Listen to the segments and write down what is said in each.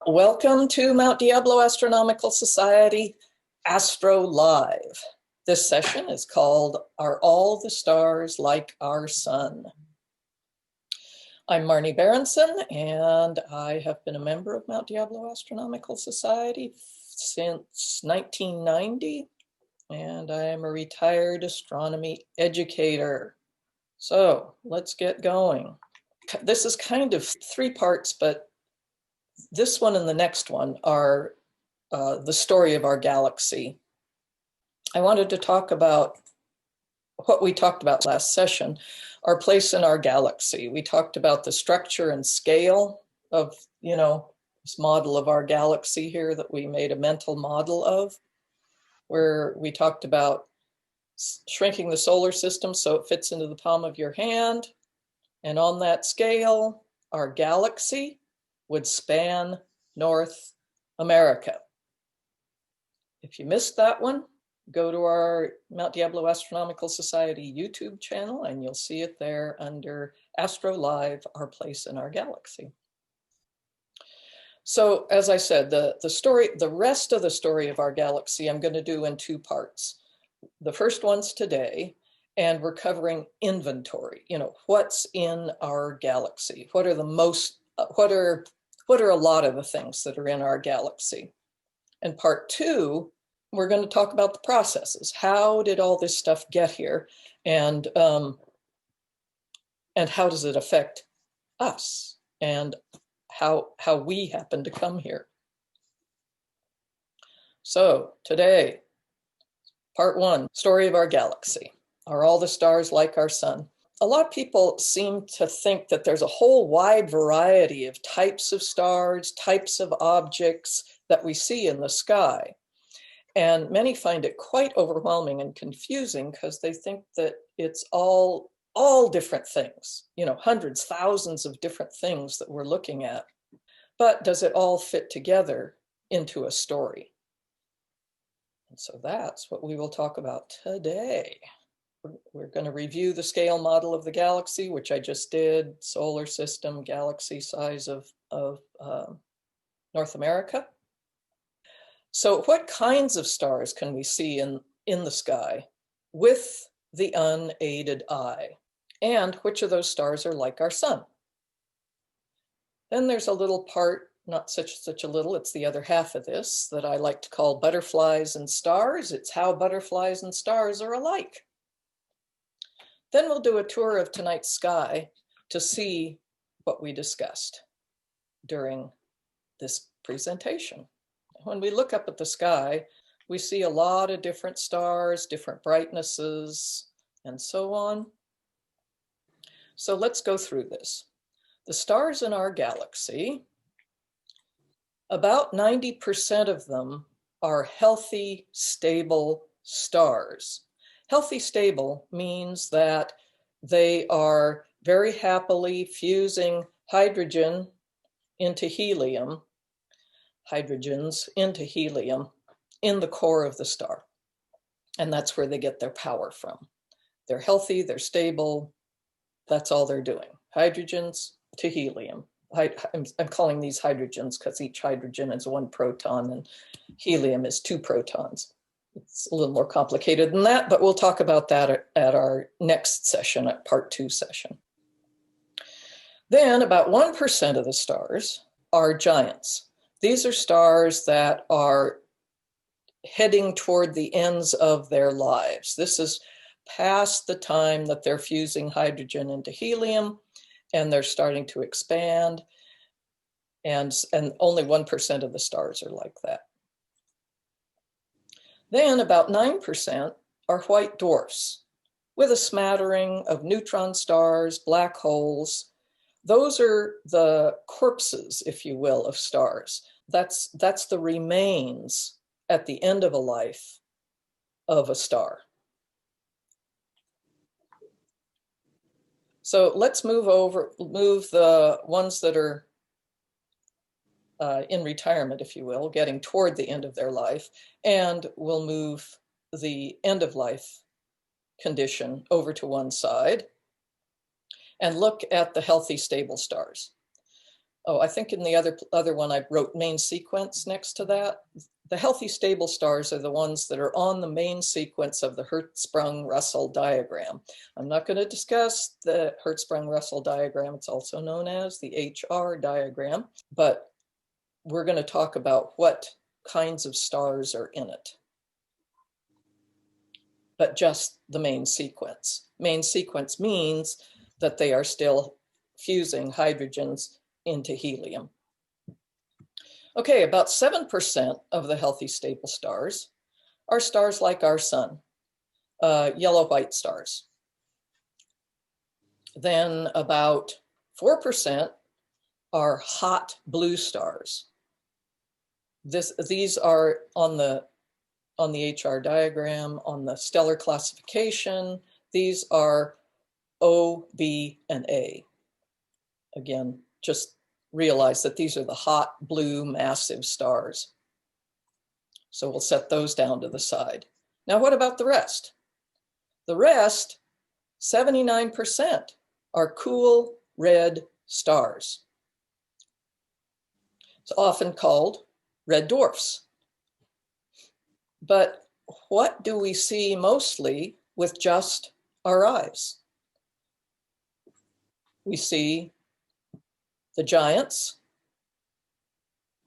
Welcome to Mount Diablo Astronomical Society Astro Live. This session is called Are All the Stars Like Our Sun? I'm Marnie Berenson, and I have been a member of Mount Diablo Astronomical Society since 1990, and I am a retired astronomy educator. So let's get going. This is kind of three parts, but this one and the next one are the story of our galaxy. I wanted to talk about what we talked about last session, our place in our galaxy. We talked about the structure and scale of, this model of our galaxy here that we made a mental model of, where we talked about shrinking the solar system so it fits into the palm of your hand. And on that scale, our galaxy would span North America. If you missed that one, go to our Mount Diablo Astronomical Society YouTube channel and you'll see it there under Astro Live, Our Place in Our Galaxy. So as I said, the rest of the story of our galaxy I'm going to do in two parts. The first one's today, and we're covering inventory. What's in our galaxy? What are a lot of the things that are in our galaxy? And part two, we're going to talk about the processes. How did all this stuff get here? And how does it affect us? And how we happen to come here. So today, part one, story of our galaxy. Are all the stars like our sun? A lot of people seem to think that there's a whole wide variety of types of stars, types of objects that we see in the sky. And many find it quite overwhelming and confusing because they think that it's all different things, hundreds, thousands of different things that we're looking at. But does it all fit together into a story? And so that's what we will talk about today. We're going to review the scale model of the galaxy, which I just did, solar system, galaxy size of North America. So what kinds of stars can we see in the sky with the unaided eye? And which of those stars are like our sun? Then there's a little part, not such a little, it's the other half of this, that I like to call butterflies and stars. It's how butterflies and stars are alike. Then we'll do a tour of tonight's sky to see what we discussed during this presentation. When we look up at the sky, we see a lot of different stars, different brightnesses, and so on. So let's go through this. The stars in our galaxy, about 90% of them are healthy, stable stars. Healthy, stable means that they are very happily fusing hydrogens into helium in the core of the star. And that's where they get their power from. They're healthy, they're stable, that's all they're doing. Hydrogens to helium. I'm calling these hydrogens because each hydrogen is one proton and helium is two protons. It's a little more complicated than that, but we'll talk about that at our next session, at part two session. Then about 1% of the stars are giants. These are stars that are heading toward the ends of their lives. This is past the time that they're fusing hydrogen into helium and they're starting to expand. And only 1% of the stars are like that. Then about 9% are white dwarfs with a smattering of neutron stars, black holes. Those are the corpses, if you will, of stars. That's the remains at the end of a life of a star. So let's move the ones that are in retirement, if you will, getting toward the end of their life, and we'll move the end of life condition over to one side and look at the healthy, stable stars. Oh, I think in the other one I wrote main sequence next to that. The healthy stable stars are the ones that are on the main sequence of the Hertzsprung-Russell diagram. I'm not going to discuss the Hertzsprung-Russell diagram. It's also known as the HR diagram, but we're going to talk about what kinds of stars are in it. But just the main sequence. Main sequence means that they are still fusing hydrogens into helium. Okay, about 7% of the healthy stable stars are stars like our sun, yellow-white stars. Then about 4% are hot blue stars. These are on the HR diagram, on the stellar classification. These are O, B, and A. Again, just realize that these are the hot blue massive stars. So we'll set those down to the side. Now, what about the rest? The rest, 79%, are cool red stars. It's often called red dwarfs. But what do we see mostly with just our eyes? We see the giants,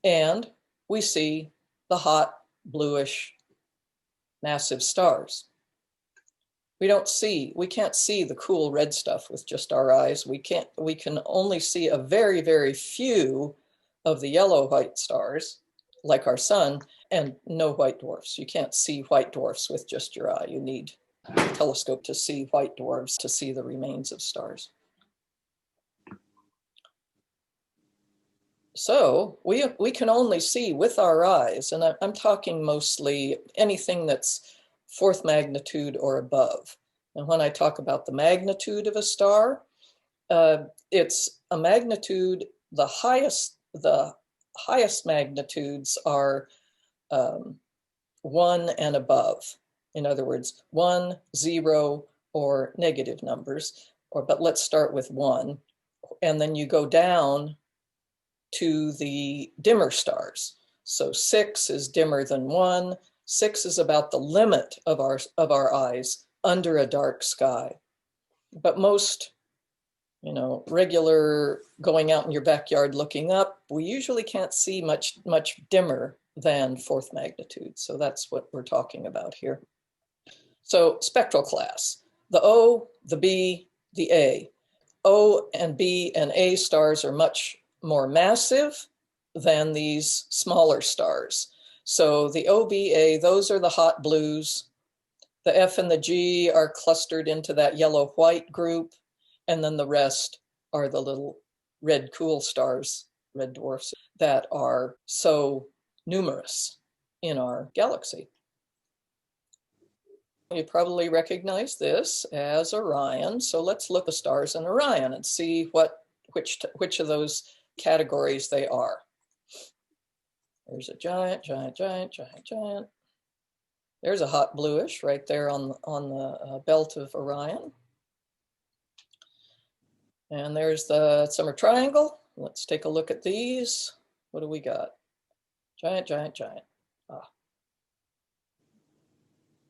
and we see the hot bluish massive stars. We can't see the cool red stuff with just our eyes. We can only see a very, very few of the yellow-white stars, like our sun, and no white dwarfs. You can't see white dwarfs with just your eye. You need a telescope to see white dwarfs, to see the remains of stars. So we can only see with our eyes, and I'm talking mostly anything that's fourth magnitude or above. And when I talk about the magnitude of a star, it's a magnitude, the highest magnitudes are 1 and above. In other words, 1, 0, or negative numbers. But let's start with 1. And then you go down to the dimmer stars. So 6 is dimmer than 1. 6 is about the limit of our eyes under a dark sky. But most, regular going out in your backyard looking up, we usually can't see much dimmer than fourth magnitude. So that's what we're talking about here. So spectral class, the O, the B, the A. O and B and A stars are much more massive than these smaller stars. So the OBA, those are the hot blues. The F and the G are clustered into that yellow-white group. And then the rest are the little red cool stars, red dwarfs, that are so numerous in our galaxy. You probably recognize this as Orion. So let's look at the stars in Orion and see which of those categories they are. There's a giant, giant, giant, giant, giant. There's a hot bluish right there on the belt of Orion. And there's the summer triangle. Let's take a look at these. What do we got? Giant, giant, giant.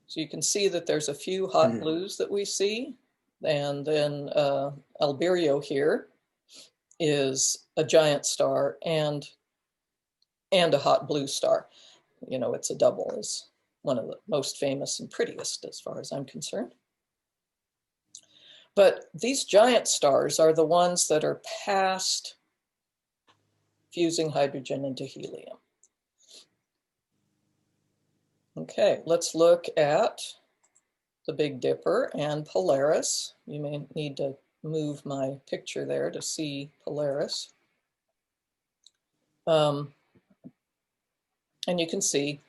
So you can see that there's a few hot blues that we see. And then Alberio here is a giant star and a hot blue star. It's a double. It's one of the most famous and prettiest as far as I'm concerned. But these giant stars are the ones that are past fusing hydrogen into helium. Okay, let's look at the Big Dipper and Polaris. You may need to move my picture there to see Polaris. And you can see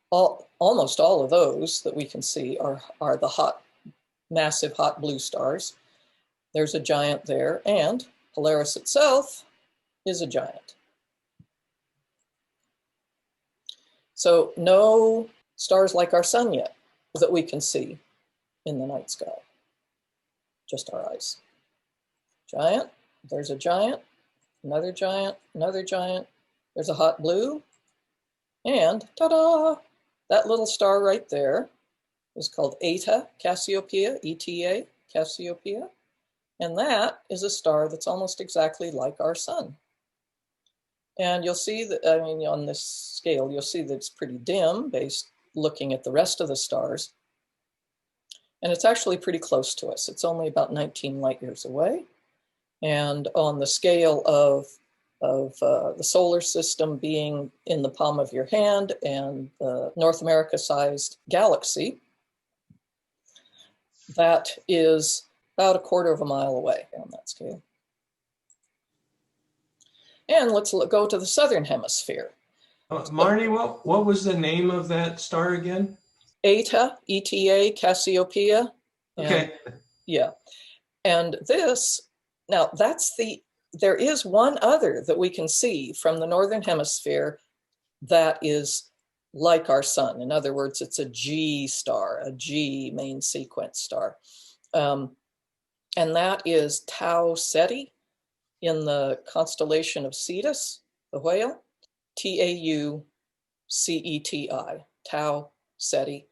almost all of those that we can see are the massive hot blue stars. There's a giant there, and Polaris itself is a giant. So no stars like our sun yet that we can see in the night sky, just our eyes. Giant, there's a giant, another giant, another giant. There's a hot blue. And ta-da! That little star right there is called Eta Cassiopeia, ETA Cassiopeia. And that is a star that's almost exactly like our sun. And you'll see that, I mean, on this scale, you'll see that it's pretty dim based looking at the rest of the stars. And it's actually pretty close to us. It's only about 19 light years away. And on the scale of the solar system being in the palm of your hand and the North America-sized galaxy, that is about 1/4 of a mile away on that scale. And let's go to the southern hemisphere. Marnie, what was the name of that star again? Eta, ETA, Cassiopeia. Okay. And, yeah. And this, now there is one other that we can see from the northern hemisphere that is like our sun. In other words, it's a G star, a G main sequence star. And that Tau Ceti in the constellation of Cetus, the whale, Tau-Ceti, Tau Ceti.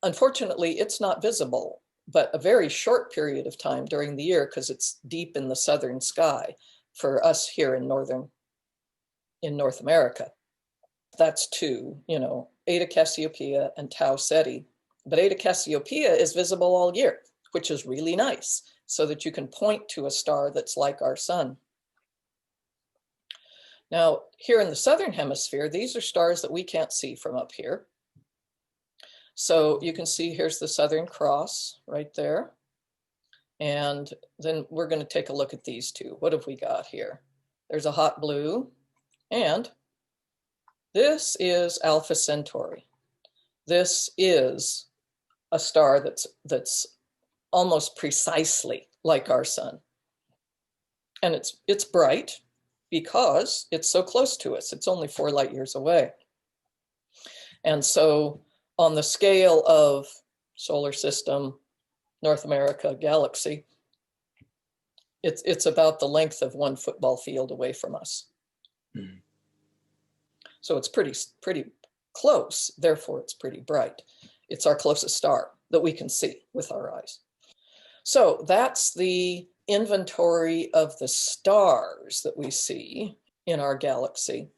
Unfortunately, it's not visible, but a very short period of time during the year because it's deep in the southern sky for us here in North America. That's two, Eta Cassiopeia and Tau Ceti. But Eta Cassiopeia is visible all year, which is really nice, so that you can point to a star that's like our sun. Now, here in the southern hemisphere, these are stars that we can't see from up here. So you can see here's the Southern Cross right there. And then we're going to take a look at these two. What have we got here? There's a hot blue, and this is Alpha Centauri. This is a star that's almost precisely like our sun. And it's bright because it's so close to us. It's only 4 light years away. And so on the scale of solar system, North America, galaxy, it's about the length of 1 football field away from us. Mm-hmm. So it's pretty close, therefore it's pretty bright. It's our closest star that we can see with our eyes. So that's the inventory of the stars that we see in our galaxy.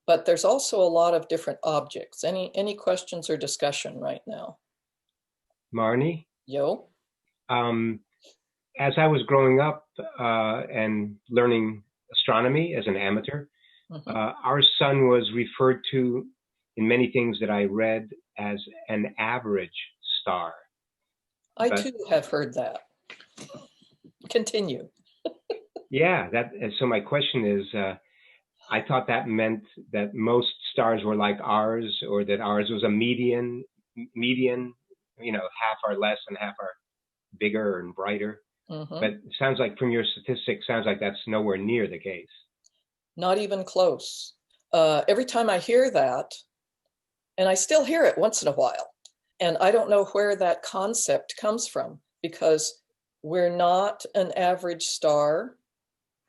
But there's also a lot of different objects. Any questions or discussion right now? Marnie? Yo? As I was growing up and learning astronomy as an amateur, our sun was referred to in many things that I read as an average star. I too have heard that. Continue. Yeah, so my question is, I thought that meant that most stars were like ours, or that ours was a median, half are less and half are bigger and brighter. Mm-hmm. But it sounds like from your statistics, sounds like that's nowhere near the case. Not even close. Every time I hear that, and I still hear it once in a while, and I don't know where that concept comes from, because we're not an average star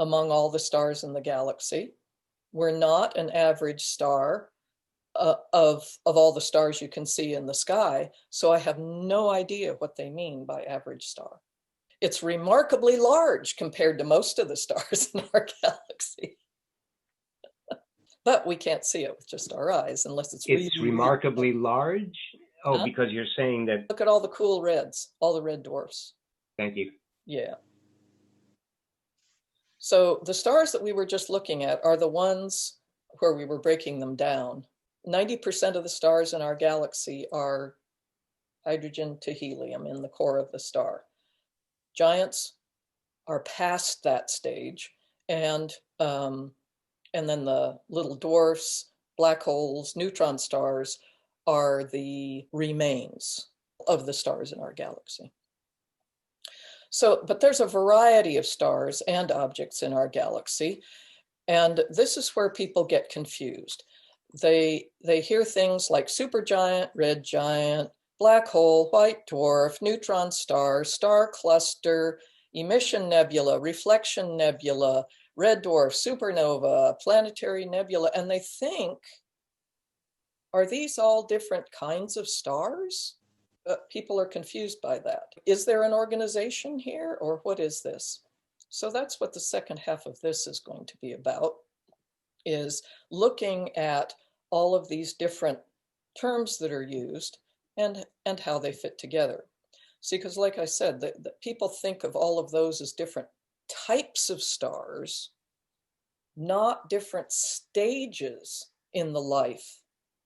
among all the stars in the galaxy. We're not an average star of all the stars you can see in the sky. So I have no idea what they mean by average star. It's remarkably large compared to most of the stars in our galaxy. But we can't see it with just our eyes unless it's really remarkably large? Oh, huh? Because you're saying that... Look at all the cool reds, all the red dwarfs. Thank you. Yeah. So the stars that we were just looking at are the ones where we were breaking them down. 90% of the stars in our galaxy are hydrogen to helium in the core of the star. Giants are past that stage, and then the little dwarfs, black holes, neutron stars are the remains of the stars in our galaxy. So, but there's a variety of stars and objects in our galaxy, and this is where people get confused. They hear things like supergiant, red giant, black hole, white dwarf, neutron star, star cluster, emission nebula, reflection nebula, red dwarf, supernova, planetary nebula, and they think, are these all different kinds of stars? People are confused by that. Is there an organization here, or what is this? So that's what the second half of this is going to be about, is looking at all of these different terms that are used and how they fit together. See, because like I said, the people think of all of those as different types of stars, not different stages in the life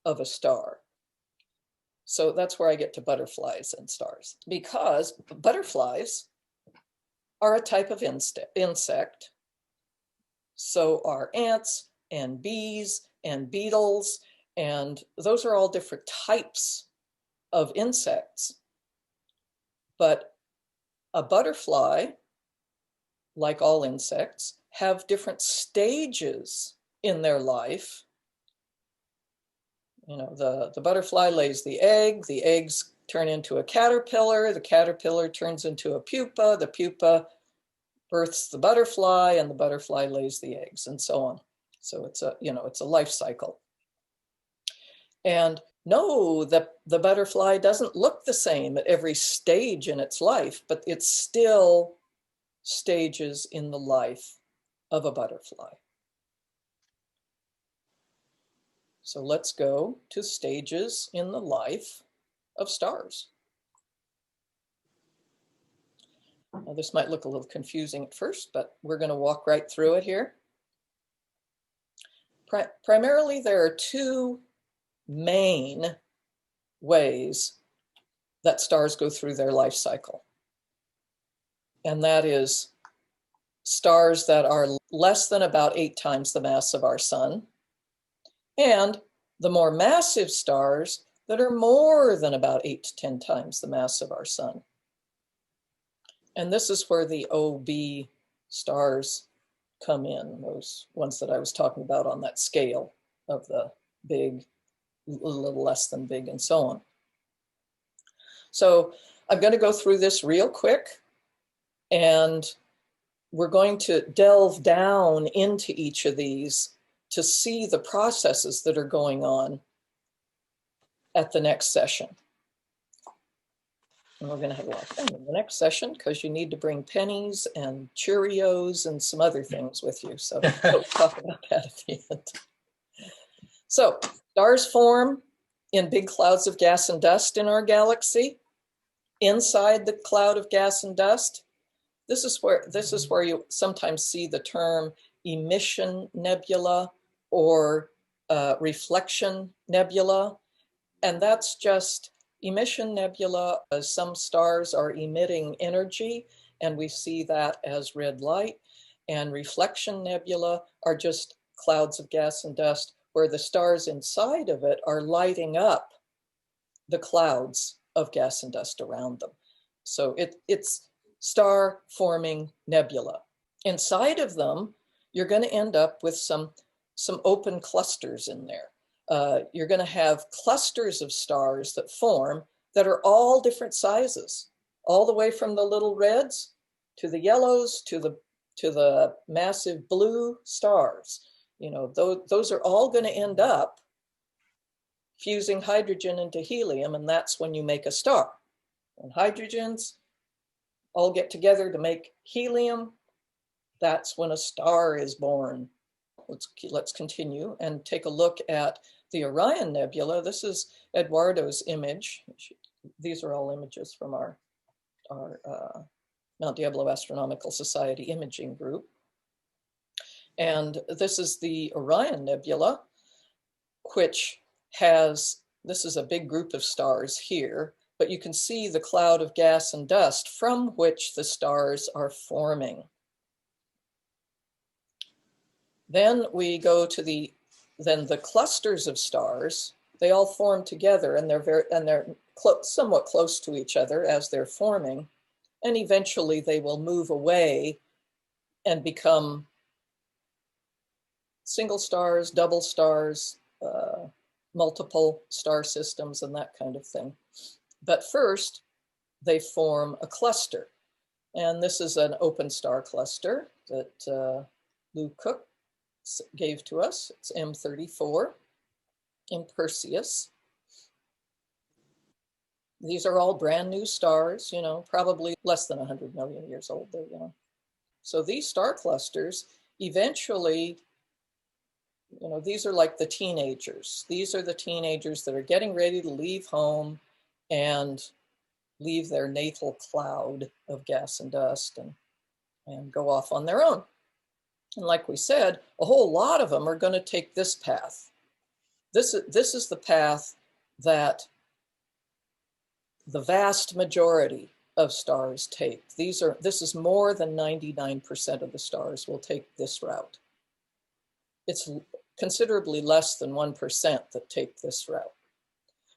of a star. So that's where I get to butterflies and stars, because butterflies are a type of insect. So are ants and bees and beetles, and those are all different types of insects. But a butterfly, like all insects, have different stages in their life. You know, the butterfly lays the eggs turn into a caterpillar, the caterpillar turns into a pupa, the pupa births the butterfly, and the butterfly lays the eggs, and so on. So it's a life cycle. And no, the butterfly doesn't look the same at every stage in its life, but it's still stages in the life of a butterfly. So let's go to stages in the life of stars. Now, this might look a little confusing at first, but we're going to walk right through it here. Primarily, there are two main ways that stars go through their life cycle. And that is stars that are less than about 8 times the mass of our sun, and the more massive stars that are more than about 8 to 10 times the mass of our sun. And this is where the OB stars come in, those ones that I was talking about on that scale of the big, a little less than big, and so on. So I'm going to go through this real quick, and we're going to delve down into each of these to see the processes that are going on at the next session. And we're going to have a lot of fun in the next session, because you need to bring pennies and Cheerios and some other things with you. So we'll talk about that at the end. So stars form in big clouds of gas and dust in our galaxy. Inside the cloud of gas and dust, this is where you sometimes see the term Emission Nebula or Reflection Nebula. And that's just Emission Nebula, as some stars are emitting energy, and we see that as red light. And Reflection Nebula are just clouds of gas and dust where the stars inside of it are lighting up the clouds of gas and dust around them. So it's star-forming nebula. Inside of them, you're going to end up with some open clusters in there. You're going to have clusters of stars that form that are all different sizes, all the way from the little reds to the yellows to the massive blue stars. You know, those are all going to end up fusing hydrogen into helium, and that's when you make a star. When hydrogens all get together to make helium, that's when a star is born. Let's continue and take a look at the Orion Nebula. This is Eduardo's image. These are all images from our Mount Diablo Astronomical Society imaging group. And this is the Orion Nebula, which has, this is a big group of stars here, but you can see the cloud of gas and dust from which the stars are forming. Then we go to the clusters of stars. They all form together, and they're somewhat close to each other as they're forming, and eventually they will move away and become single stars, double stars, multiple star systems, and that kind of thing. But first, they form a cluster. And this is an open star cluster that Lou Cook gave to us. It's M34 in Perseus. These are all brand new stars, you know, probably less than 100 million years old. They're, you know. So these star clusters eventually, you know, these are like the teenagers. These are the teenagers that are getting ready to leave home and leave their natal cloud of gas and dust and go off on their own. And like we said, a whole lot of them are going to take this path. This is the path that the vast majority of stars take. This is more than 99% of the stars will take this route. It's considerably less than 1% that take this route.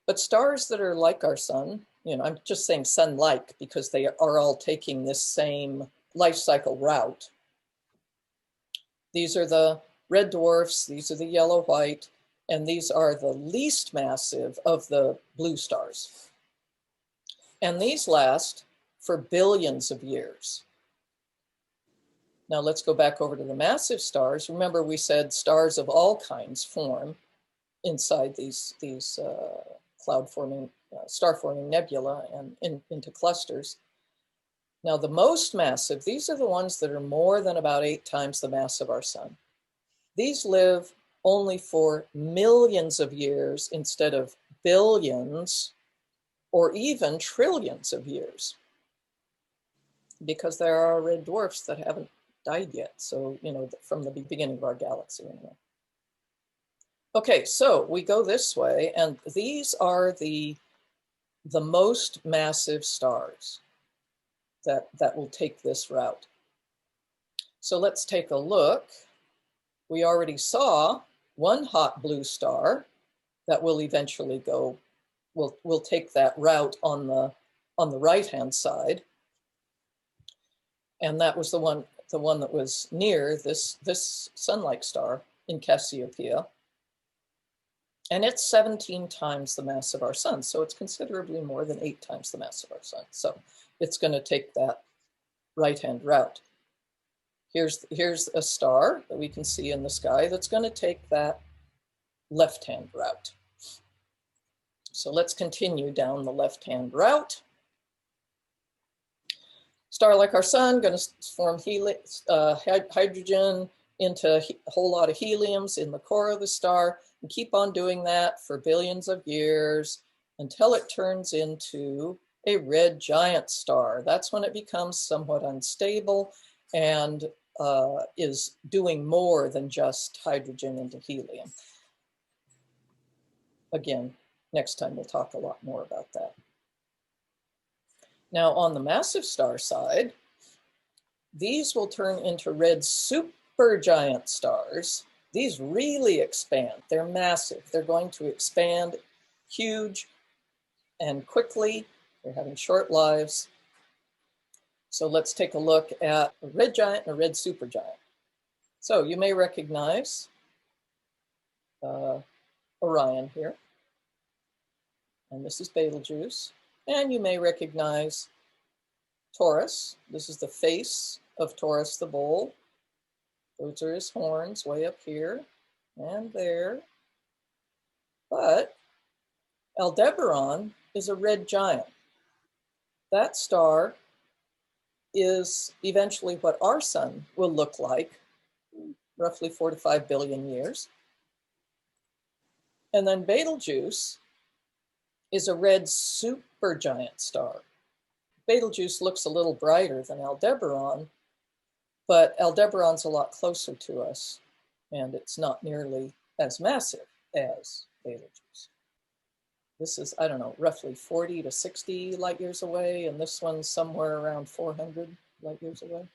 But stars that are like our sun, you know, I'm just saying sun-like because they are all taking this same life cycle route. These are the red dwarfs, these are the yellow-white, and these are the least massive of the blue stars. And these last for billions of years. Now let's go back over to the massive stars. Remember, we said stars of all kinds form inside these cloud-forming, star-forming nebula and into clusters. Now the most massive, these are the ones that are more than about 8 times the mass of our sun. These live only for millions of years instead of billions or even trillions of years, because there are red dwarfs that haven't died yet. So, you know, from the beginning of our galaxy anyway. Okay, so we go this way, and these are the most massive stars that will take this route. So let's take a look. We already saw one hot blue star that will eventually go, will take that route on the right-hand side. And that was the one that was near this sun-like star in Cassiopeia. And it's 17 times the mass of our sun. So it's considerably more than 8 times the mass of our sun. So it's going to take that right-hand route. Here's a star that we can see in the sky that's going to take that left-hand route. So let's continue down the left-hand route. Star like our sun, going to form hydrogen into a whole lot of heliums in the core of the star, and keep on doing that for billions of years until it turns into a red giant star. That's when it becomes somewhat unstable and is doing more than just hydrogen into helium. Again, next time we'll talk a lot more about that. Now on the massive star side, these will turn into red supergiant stars. These really expand. They're massive. They're going to expand huge and quickly. They're having short lives. So let's take a look at a red giant and a red supergiant. So you may recognize Orion here. And this is Betelgeuse. And you may recognize Taurus. This is the face of Taurus the bull. Those are his horns way up here and there. But Aldebaran is a red giant. That star is eventually what our sun will look like, roughly 4 to 5 billion years. And then Betelgeuse is a red supergiant star. Betelgeuse looks a little brighter than Aldebaran, but Aldebaran's a lot closer to us, and it's not nearly as massive as Betelgeuse. This is, I don't know, roughly 40 to 60 light years away, and this one's somewhere around 400 light years away.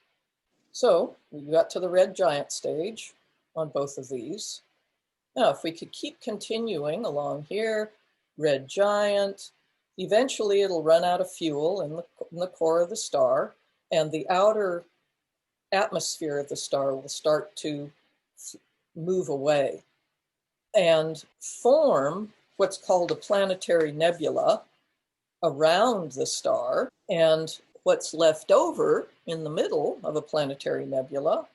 So we got to the red giant stage on both of these. Now, if we could keep continuing along here, red giant, eventually it'll run out of fuel in the core of the star, and the outer atmosphere of the star will start to move away and form what's called a planetary nebula around the star. And what's left over in the middle of a planetary nebula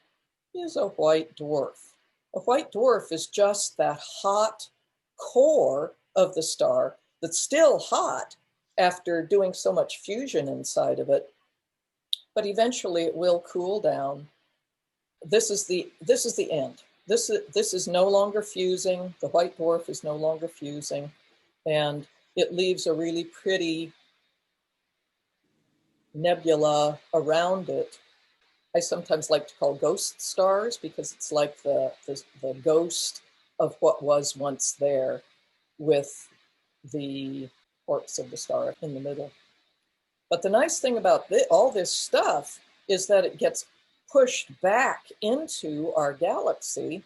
is a white dwarf. A white dwarf is just that hot core of the star that's still hot after doing so much fusion inside of it, but eventually it will cool down. This is the end. This is no longer fusing. The white dwarf is no longer fusing, and it leaves a really pretty nebula around it. I sometimes like to call ghost stars because it's like the ghost of what was once there, with the corpse of the star in the middle. But the nice thing about all this stuff is that it gets pushed back into our galaxy,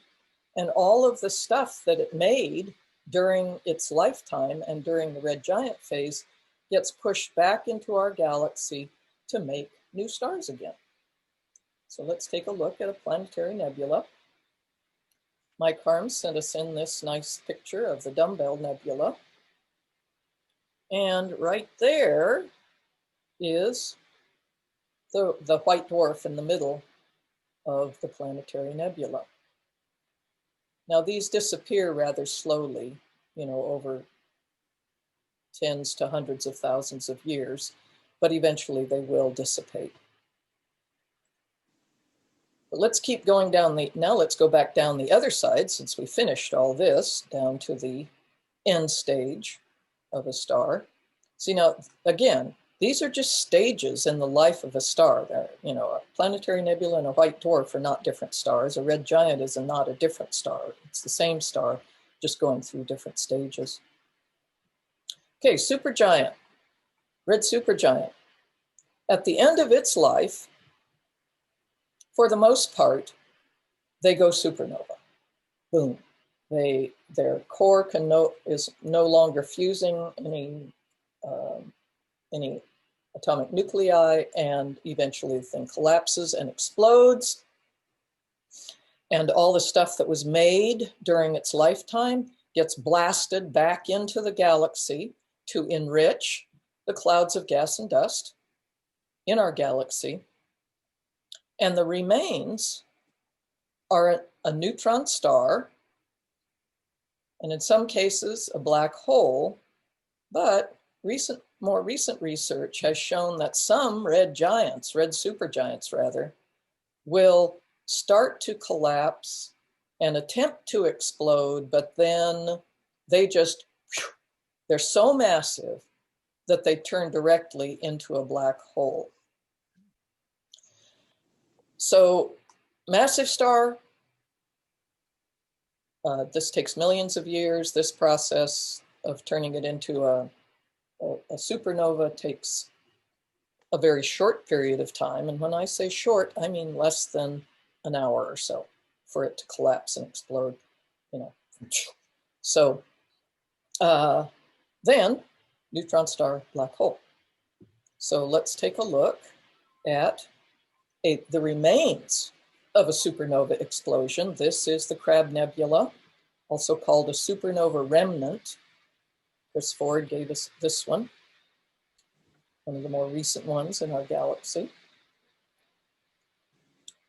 and all of the stuff that it made during its lifetime and during the red giant phase gets pushed back into our galaxy to make new stars again. So let's take a look at a planetary nebula. Mike Harms sent us in this nice picture of the Dumbbell Nebula. And right there is the white dwarf in the middle of the planetary nebula. Now these disappear rather slowly, over tens to hundreds of thousands of years, but eventually they will dissipate. But let's keep going down now let's go back down the other side, since we finished all this, down to the end stage of a star. See, now, again, these are just stages in the life of a star. A planetary nebula and a white dwarf are not different stars. A red giant is not a different star. It's the same star, just going through different stages. Okay, supergiant, red supergiant. At the end of its life, for the most part, they go supernova. Boom. Their core is no longer fusing any atomic nuclei, and eventually the thing collapses and explodes. And all the stuff that was made during its lifetime gets blasted back into the galaxy to enrich the clouds of gas and dust in our galaxy. And the remains are a neutron star, and in some cases a black hole, but more recent research has shown that some red supergiants rather, will start to collapse and attempt to explode, but then they're so massive that they turn directly into a black hole. So massive star, this takes millions of years. This process of turning it into a supernova takes a very short period of time. And when I say short, I mean less than an hour or so for it to collapse and explode, So then neutron star, black hole. So let's take a look at the remains of a supernova explosion. This is the Crab Nebula, also called a supernova remnant. Chris Ford gave us this one of the more recent ones in our galaxy.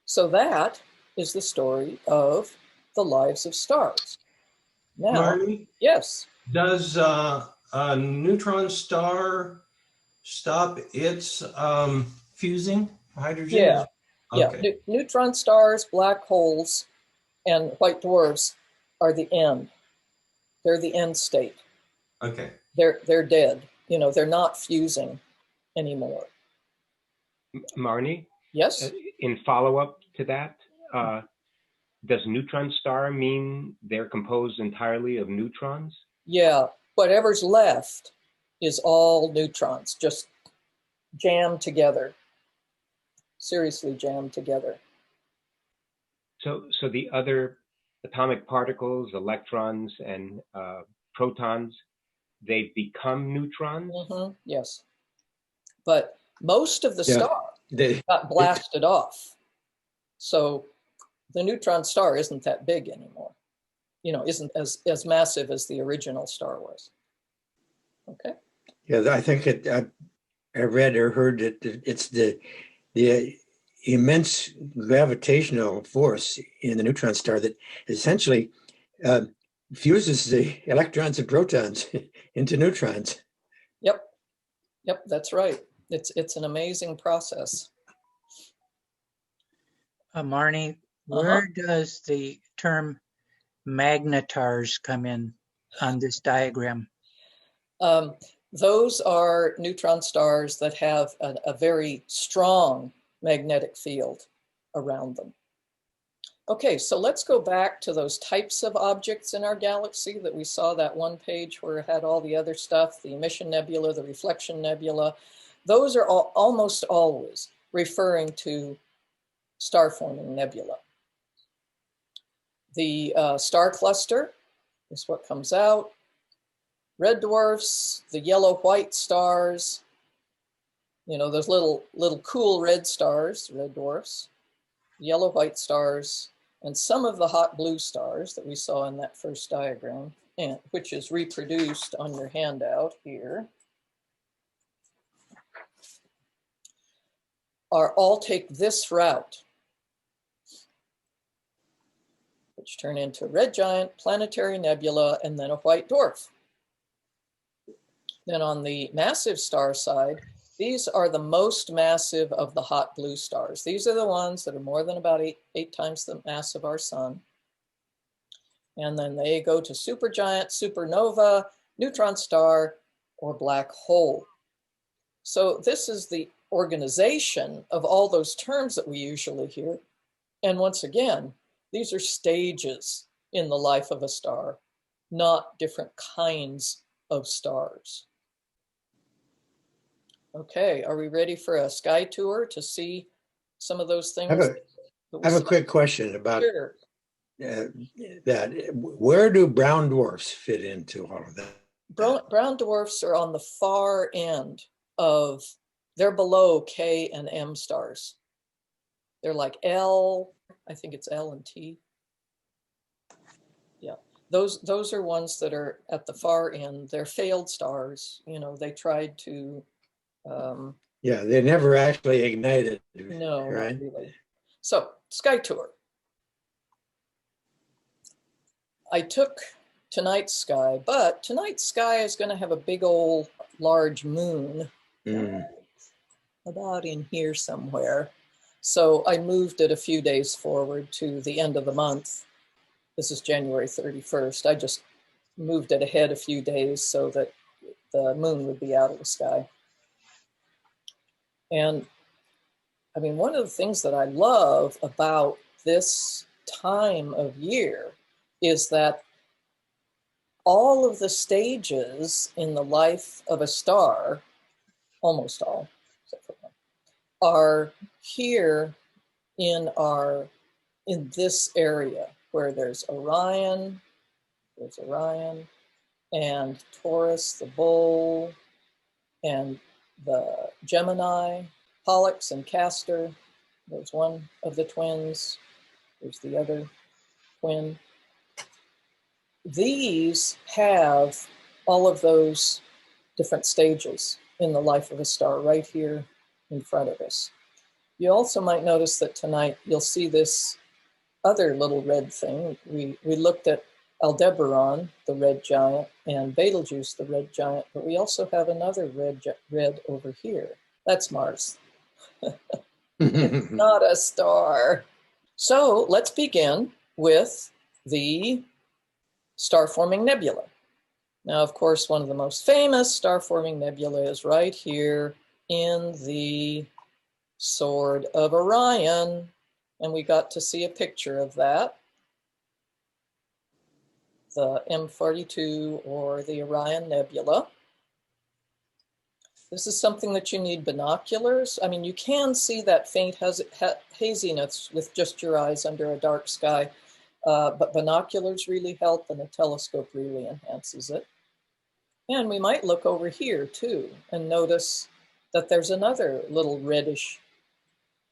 So that is the story of the lives of stars. Now, Marty? Yes. Does a neutron star stop its fusing hydrogen? Yeah. Okay. Yeah. Neutron stars, black holes, and white dwarfs are the end. They're the end state. Okay. They're dead. They're not fusing anymore. Marnie? Yes? In follow-up to that, does neutron star mean they're composed entirely of neutrons? Yeah, whatever's left is all neutrons, just jammed together, seriously jammed together. So the other atomic particles, electrons and protons, they become neutrons? Mm-hmm, yes. But most of the star got blasted off. So the neutron star isn't that big anymore. Isn't as massive as the original star was. Okay. Yeah, I think I read or heard that it's immense gravitational force in the neutron star that essentially fuses the electrons and protons into neutrons. Yep, yep, that's right. It's an amazing process. Marnie, where does the term magnetars come in on this diagram? Those are neutron stars that have a very strong magnetic field around them. Okay, so let's go back to those types of objects in our galaxy that we saw that one page where it had all the other stuff, the Emission Nebula, the Reflection Nebula. Those are almost always referring to star-forming nebula. The star cluster is what comes out. Red dwarfs, the yellow-white stars, you know, those little cool red stars, red dwarfs, yellow-white stars, and some of the hot blue stars that we saw in that first diagram, and which is reproduced on your handout here, are all take this route, which turn into a red giant, planetary nebula, and then a white dwarf. Then on the massive star side, these are the most massive of the hot blue stars. These are the ones that are more than about eight times the mass of our sun. And then they go to supergiant, supernova, neutron star, or black hole. So this is the organization of all those terms that we usually hear. And once again, these are stages in the life of a star, not different kinds of stars. Okay, are we ready for a sky tour to see some of those things? I have a quick question about Sure. that. Where do brown dwarfs fit into all of that? Brown dwarfs are on the far end of, they're below K and M stars. They're like L, I think it's L and T. Yeah, those are ones that are at the far end. They're failed stars. You know, they tried to. Yeah, they never actually ignited. No, right? not really. So, sky tour. I took tonight's sky, but tonight's sky is going to have a big old large moon about in here somewhere. So I moved it a few days forward to the end of the month. This is January 31st. I just moved it ahead a few days so that the moon would be out of the sky. And I mean, one of the things that I love about this time of year is that all of the stages in the life of a star, almost all, except for one, are here in this area where there's Orion, and Taurus, the bull, and the Gemini, Pollux and Castor. There's one of the twins. There's the other twin. These have all of those different stages in the life of a star right here in front of us. You also might notice that tonight you'll see this other little red thing. We looked at Aldebaran, the red giant, and Betelgeuse, the red giant, but we also have another red over here. That's Mars. It's not a star. So let's begin with the star-forming nebula. Now, of course, one of the most famous star-forming nebula is right here in the Sword of Orion, and we got to see a picture of that. The M42 or the Orion Nebula. This is something that you need binoculars. I mean, you can see that faint haziness with just your eyes under a dark sky, but binoculars really help and a telescope really enhances it. And we might look over here too and notice that there's another little reddish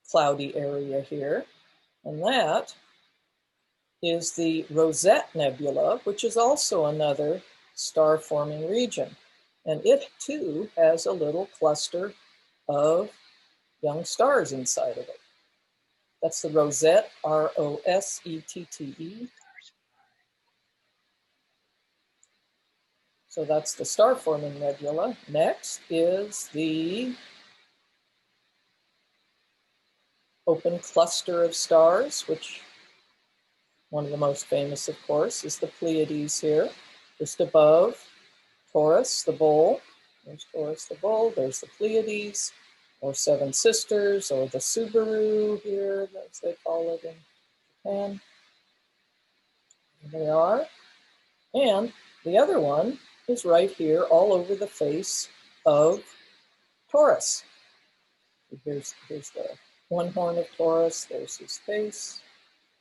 cloudy area here, and that is the Rosette Nebula, which is also another star-forming region. And it too has a little cluster of young stars inside of it. That's the Rosette, Rosette. So that's the star-forming nebula. Next is the open cluster of stars, which one of the most famous, of course, is the Pleiades here, just above Taurus, the bull. There's Taurus, the bull. There's the Pleiades, or Seven Sisters, or the Subaru here, as they call it in Japan. There they are. And the other one is right here, all over the face of Taurus. Here's the one horn of Taurus. There's his face.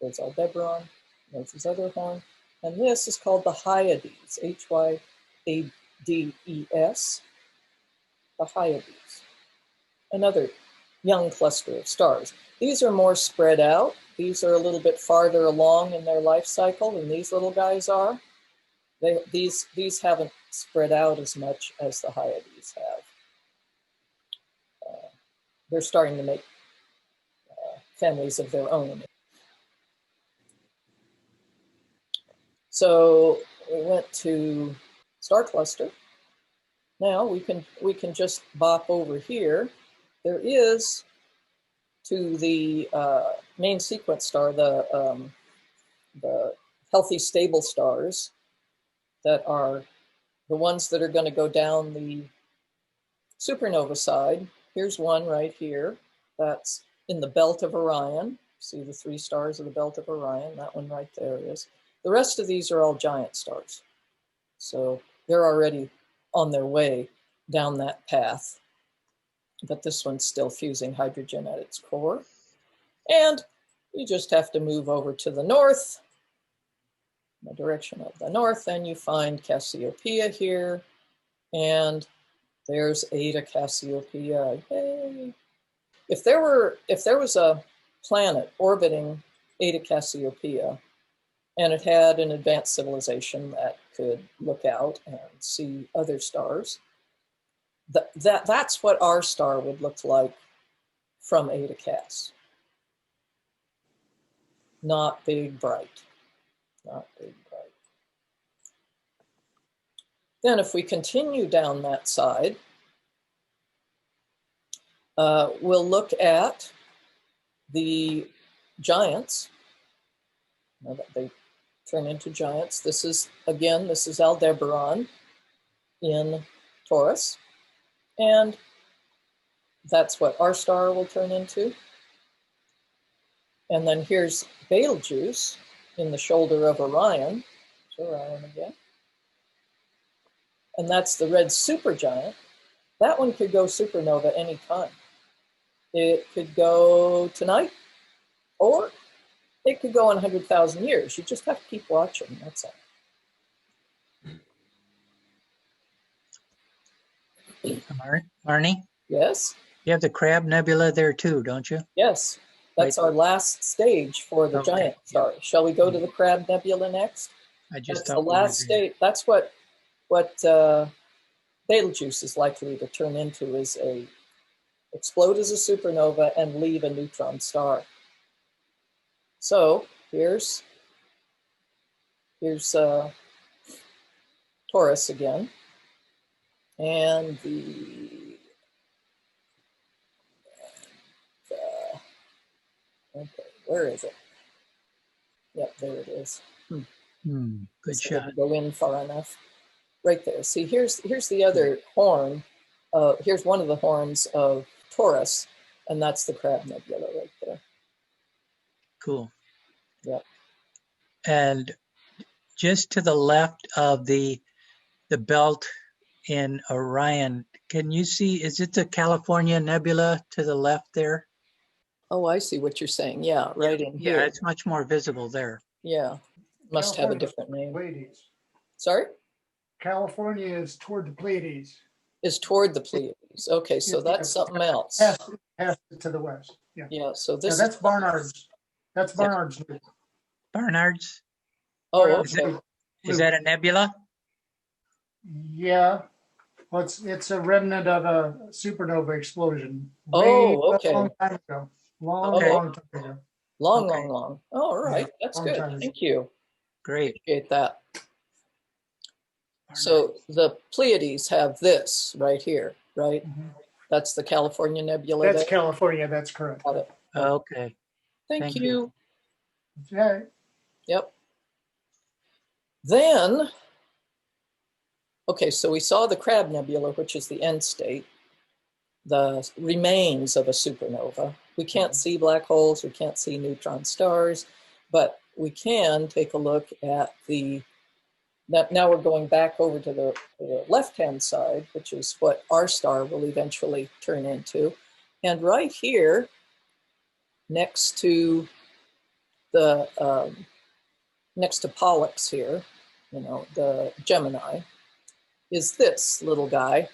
There's Aldebaran. There's his other horn. And this is called the Hyades, Hyades, the Hyades. Another young cluster of stars. These are more spread out. These are a little bit farther along in their life cycle than these little guys are. These haven't spread out as much as the Hyades have. They're starting to make families of their own. So we went to star cluster. Now we can just bop over here. There is, to the main sequence star, the healthy stable stars that are the ones that are going to go down the supernova side. Here's one right here. That's in the belt of Orion. See the 3 stars of the belt of Orion? That one right there is. The rest of these are all giant stars. So they're already on their way down that path. But this one's still fusing hydrogen at its core. And you just have to move over to the north, in the direction of the north, and you find Cassiopeia here. And there's Eta Cassiopeia. Yay. If there was a planet orbiting Eta Cassiopeia, and it had an advanced civilization that could look out and see other stars, that's what our star would look like from Eta Cas. Not big, bright. Not big, bright. Then if we continue down that side, we'll look at the giants. Now that they turn into giants. This is Aldebaran in Taurus. And that's what our star will turn into. And then here's Betelgeuse in the shoulder of Orion. There's Orion again. And that's the red supergiant. That one could go supernova anytime. It could go tonight, or it could go in 100,000 years. You just have to keep watching, that's all. Marnie? Yes? You have the Crab Nebula there too, don't you? Yes. That's our last stage for the giant star. Shall we go to the Crab Nebula next? I just That's the last stage. That's what Betelgeuse is likely to turn into, is explode as a supernova and leave a neutron star. So here's Taurus again, and okay, where is it? Yep, there it is. Good shot. Go in far enough. Right there. See, here's the other horn. Here's one of the horns of Taurus, and that's the Crab Nebula right there. Cool. Yep. And just to the left of the belt in Orion, can you see, is it the California Nebula to the left there? Oh, I see what you're saying. Yeah, right in here. Yeah, it's much more visible there. Yeah, must have a different name. Pleiades. Sorry? California is toward the Pleiades. Is toward the Pleiades. Okay, so that's something else. Past it to the west. Yeah. Yeah, so Yeah, this that's Barnard's. That's Barnard's. Barnard's? Oh, Barnard's okay. Nebula. Is that a nebula? Yeah. Well, it's a remnant of a supernova explosion. Oh, Way okay. long time ago. Long Okay. time ago. Long, Okay. long, long. Oh, all right. That's long good. time. Thank you. Great. Appreciate that. So the Pleiades have this right here, right? Mhm. That's the California Nebula. That's there. California, that's correct. Got it. Okay. Thank Thank you. Yeah, Yep. Then, okay, so we saw the Crab Nebula, which is the end state, the remains of a supernova. We can't see black holes, we can't see neutron stars, but we can take a look at now we're going back over to the left-hand side, which is what our star will eventually turn into. And right here, next to Pollux here, the Gemini, is this little guy.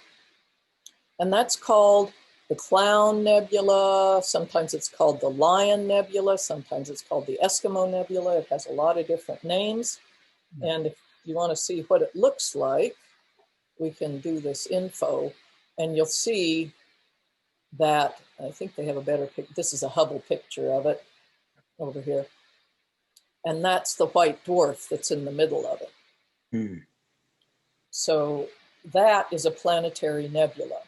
And that's called the Clown Nebula. Sometimes it's called the Lion Nebula. Sometimes it's called the Eskimo Nebula. It has a lot of different names. And if you want to see what it looks like, we can do this info. And you'll see that, I think they have a better picture. This is a Hubble picture of it over here. And that's the white dwarf that's in the middle of it. Hmm. So that is a planetary nebula.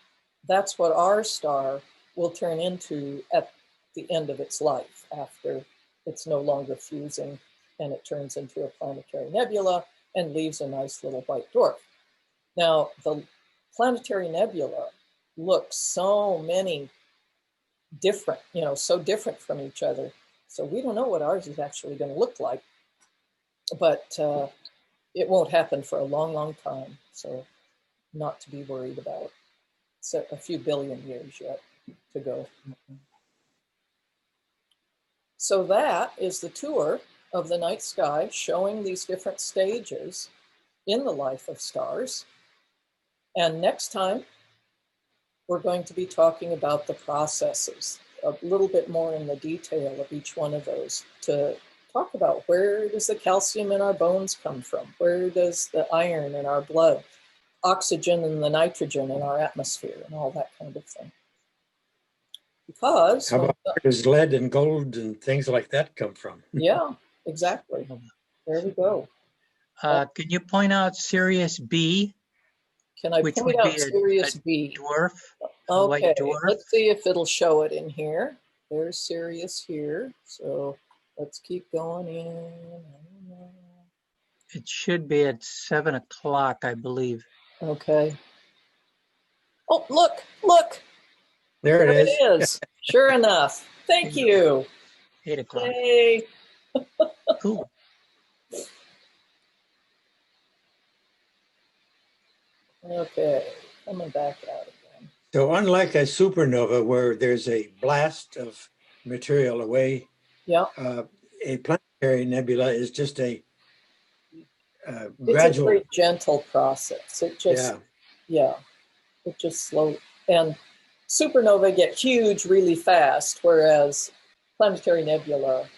That's what our star will turn into at the end of its life, after it's no longer fusing and it turns into a planetary nebula and leaves a nice little white dwarf. Now, the planetary nebula looks so many different, so different from each other. So we don't know what ours is actually going to look like, but it won't happen for a long, long time. So not to be worried about. It's a few billion years yet to go. So that is the tour of the night sky, showing these different stages in the life of stars. And next time, we're going to be talking about the processes, a little bit more in the detail of each one of those, to talk about where does the calcium in our bones come from? Where does the iron in our blood, oxygen and the nitrogen in our atmosphere, and all that kind of thing. Because How about where does lead and gold and things like that come from? yeah, exactly. There we go. Can you point out Sirius B, Can I which point would out be Sirius a B? dwarf? A white Okay, dwarf? let's see if it'll show it in here. There's Sirius here. So let's keep going in. It should be at 7 o'clock, I believe. Okay. Oh, look. There There it is. it is. Sure enough. Thank you. 8 o'clock. Yay. Cool. Okay, coming back out again. So unlike a supernova where there's a blast of material away, Yeah, a planetary nebula is just a it's a gradual. very gentle process. It just, it just slow. And supernovae get huge really fast, whereas planetary nebula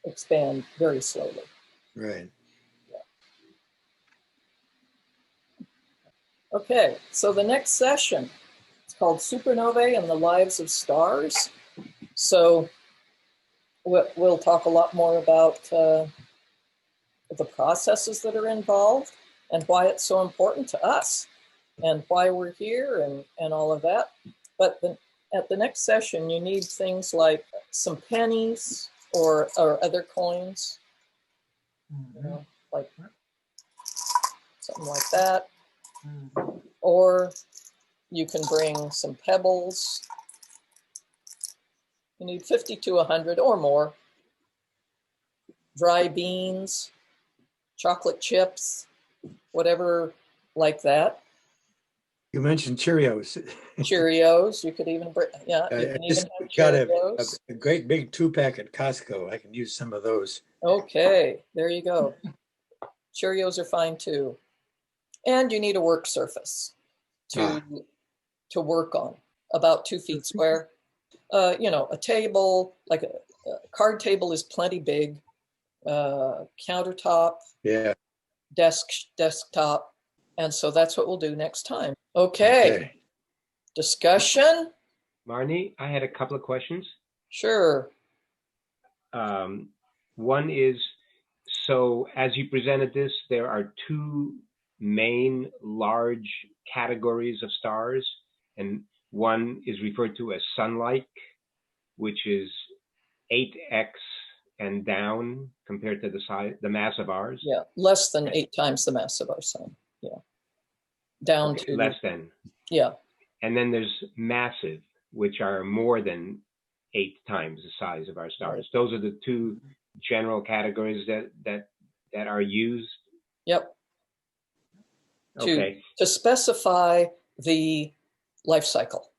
expand very slowly. Right. Okay, so the next session, it's called Supernovae and the Lives of Stars. So we'll talk a lot more about the processes that are involved and why it's so important to us and why we're here and all of that. But at the next session, you need things like some pennies or other coins, like something like that. Or you can bring some pebbles. You need 50 to 100 or more. Dry beans, chocolate chips, whatever like that. You mentioned Cheerios. Cheerios, you could even bring, you I can just even have got Cheerios. a great big 2-pack at Costco. I can use some of those. Okay, there you go. Cheerios are fine too. And you need a work surface to work on, about 2 feet square. A table, like a card table is plenty big. Countertop, desktop. And so that's what we'll do next time. Okay. Discussion? Marnie, I had a couple of questions. Sure. One is, so as you presented this, there are two main large categories of stars, and one is referred to as sun-like, which is 8x and down compared to the mass of ours. Yeah, less than 8 times the mass of our sun. Yeah, down Okay, to less than. Yeah, And then there's massive, which are more than 8 times the size of our stars. Those are the two general categories that are used. yep. Okay. To specify the life cycle,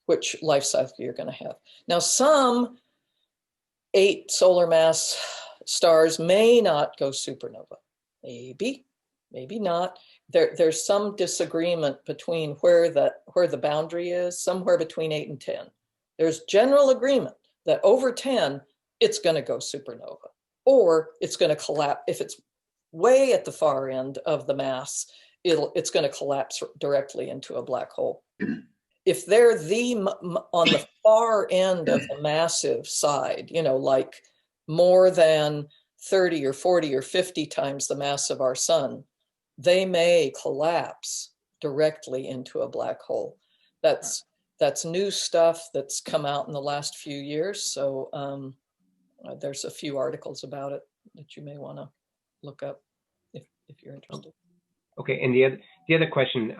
which life cycle you're going to have. Now, some 8 solar mass stars may not go supernova. Maybe, maybe not. There's some disagreement between where the boundary is, somewhere between 8 and 10. There's general agreement that over 10, it's going to go supernova, or it's going to collapse. If it's way at the far end of the mass, it's going to collapse directly into a black hole. If they're on the far end of the massive side, like more than 30 or 40 or 50 times the mass of our sun, they may collapse directly into a black hole. That's new stuff that's come out in the last few years. So there's a few articles about it that you may want to look up if you're interested. Okay, and the other question,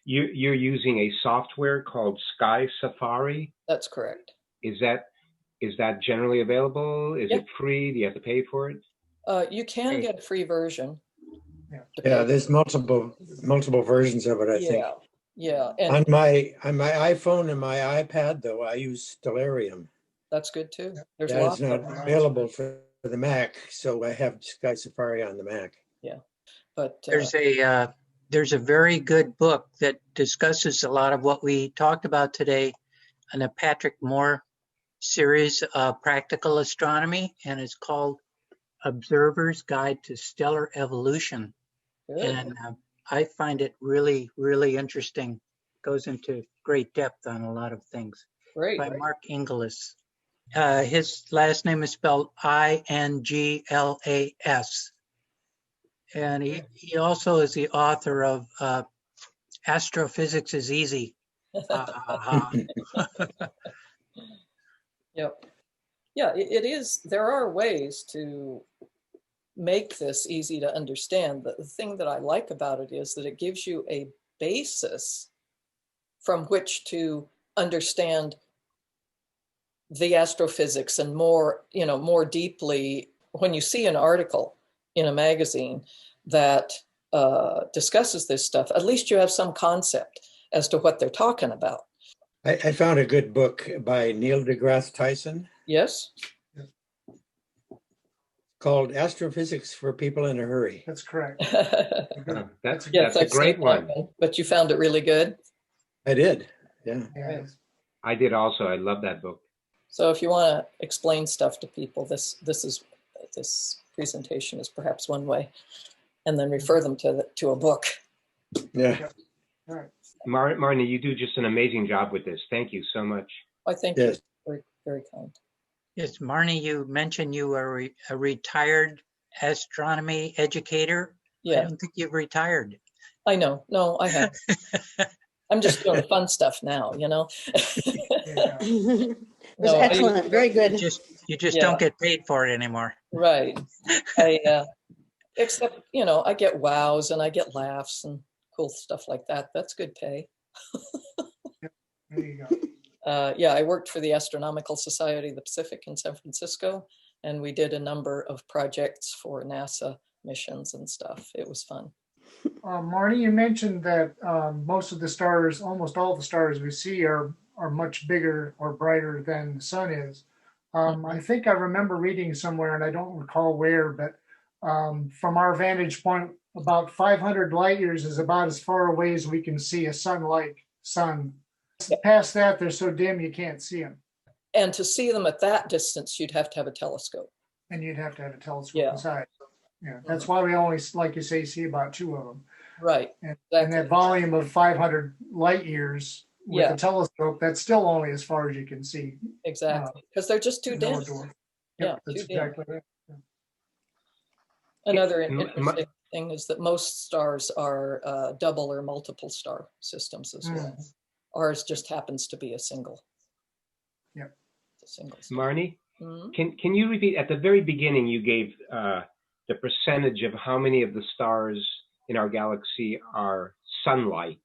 you're using a software called Sky Safari. That's correct. Is that generally available? Is it free? Do you have to pay for it? You can get a free version. Yeah, there's multiple versions of it, I think. Yeah. And On my iPhone and my iPad, though, I use Stellarium. that's good too. There's That lots is not of them. available for the Mac, so I have Sky Safari on the Mac. Yeah, but there's a very good book that discusses a lot of what we talked about today in a Patrick Moore series of practical astronomy, and it's called Observer's Guide to Stellar Evolution. good. And I find it really, really interesting. Goes into great depth on a lot of things. Great. By Mark Inglis. His last name is spelled Inglas. And he also is the author of Astrophysics is Easy. Yep. Yeah, it is. There are ways to make this easy to understand. But the thing that I like about it is that it gives you a basis from which to understand the astrophysics and more deeply. When you see an article in a magazine that discusses this stuff, at least you have some concept as to what they're talking about. I found a good book by Neil deGrasse Tyson Yes? called Astrophysics for People in a Hurry. That's correct. That's Yes, a I've great seen that one. But you found it really good. I did, yeah. Yeah. I did also. I love that book. So if you want to explain stuff to people, this presentation is perhaps one way, and then refer them to a book. Yeah. All right. Marnie, you do just an amazing job with this. Thank you so much. I think Yes. very, very kind. Yes, Marnie, you mentioned you are a retired astronomy educator. I Yeah, don't think you've retired. I know. No, I have. I'm just doing the fun stuff now, Yeah. It was No, excellent, very You good. just Yeah. don't get paid for it anymore. Right. Except, I get wows and I get laughs and cool stuff like that. That's good pay. There you go. I worked for the Astronomical Society of the Pacific in San Francisco, and we did a number of projects for NASA missions and stuff. It was fun. Marnie, you mentioned that most of the stars, almost all the stars we see are much bigger or brighter than the sun is. I think I remember reading somewhere, and I don't recall where, but from our vantage point, about 500 light years is about as far away as we can see a sun-like sun. Past that, they're so dim you can't see them. And to see them at that distance, you'd have to have a telescope. And you'd have to have a telescope Yeah. inside. Yeah, that's why we only, like you say, see about 2 of them. Right. And Exactly. that volume of 500 light years with Yeah. a telescope, that's still only as far as you can see. Exactly. Because they're just too Noah dense. Dwarf. Yeah, That's too dim. exactly it. Another M- interesting thing is that most stars are double or multiple star systems as well. Ours just happens to be a single. Yep. It's a single star. Marnie, Mhm. can you repeat, at the very beginning you gave the percentage of how many of the stars in our galaxy are sun-like?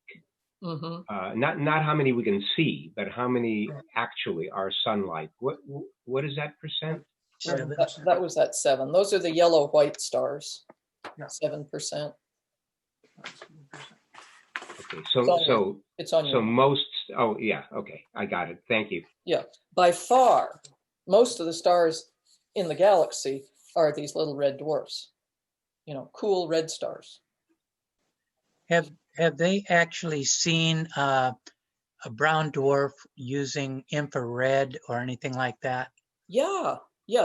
Mhm. Not how many we can see, but how many actually are sun-like. What is that percent? Seven. That was at 7. Those are the yellow-white stars. Yeah. 7%. Okay, It's on so your. most. Oh yeah, okay, I got it. Thank you. Yeah, by far, most of the stars in the galaxy are these little red dwarfs. You know, cool red stars. Have they actually seen a brown dwarf using infrared or anything like that? Yeah,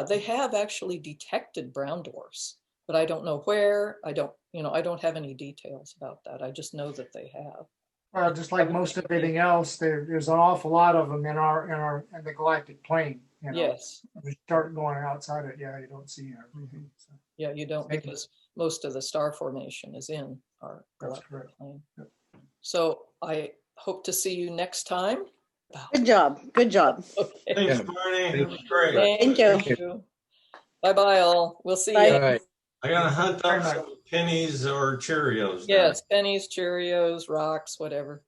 they have actually detected brown dwarfs, but I don't know where. I don't have any details about that. I just know that they have. Well, just like most of everything else, there's an awful lot of them in the galactic plane. You know, Yes. if you start going outside it, yeah, you don't see everything. So Yeah, you don't, Same. because most of the star formation is in our That's galactic correct. plane. Yep. So I hope to see you next time. Good job. Good job. Okay. Thanks, Yeah. Marnie. Thank That was great. Thank you. Bye-bye all. We'll see Bye. you. All right. I gotta hunt Very up much. some pennies or Cheerios now. Yes, pennies, Cheerios, rocks, whatever.